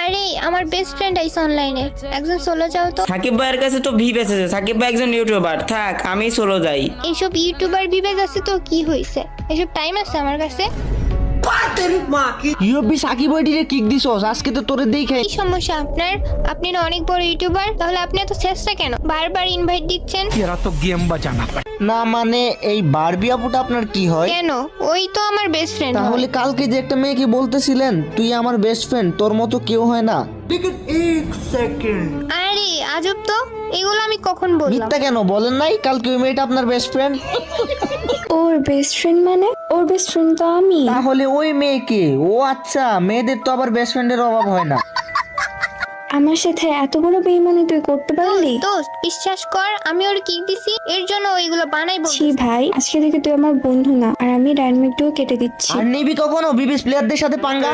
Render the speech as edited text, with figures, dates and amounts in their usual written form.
আরে আমার best friend আইছে অনলাইনে, একজন সোলো যাও তো। সাকিব ভাইয়ের কাছে তো ভিপ এসেছে, সাকিব ভাই একজন ইউটিউবার, থাক আমি সোলো যাই। এইসব ইউটিউবার বিবেজ আছে তো কি হয়েছে, এসব টাইম আছে আমার কাছে। ইউপি সাকিব ওইটিরে কিক দিছস, আজকে তো তোরে দেখাই। কি সমস্যা আপনার? আপনি না অনেক বড় ইউটিউবার, তাহলে আপনি এত চেষ্টা কেন? বারবার ইনভাইট দিচ্ছেন না মানে এই বারবি আপুটা আপনার কি হয়? কেন? ওই তো আমার বেস্ট ফ্রেন্ড। তাহলে কালকে যে একটা মেয়েকে বলতেছিলেন তুই আমার বেস্ট ফ্রেন্ড, তোর মতো কেউ হয় না। আরে আজব তো, এগুলো আমি কখন বললাম? মিথ্যা কেন বলেন নাই? কালকে ওই মেয়েটা আপনার বেস্ট ফ্রেন্ড। ওর বেস্ট ফ্রেন্ড মানে? ওর বেস্ট ফ্রেন্ড তো আমি। তাহলে ওই মেয়েকে? ও আচ্ছা, মেয়েদের তো আবার বেস্ট ফ্রেন্ডের অভাব হয় না। আমার সাথে এত বড় বেইমানি তুই করতে পারলি? দোস্ত বিশ্বাস কর, আমি ওর কিক দিছি, এর জন্য ওইগুলো বানাই ছি বলছি। ভাই, আজকে থেকে তুই আমার বন্ধু না, আর আমি ডাইনামিকটাও কেটে দিচ্ছি। আর নিবি কখনো বিবিএস প্লেয়ারদের সাথে পাঙ্গা?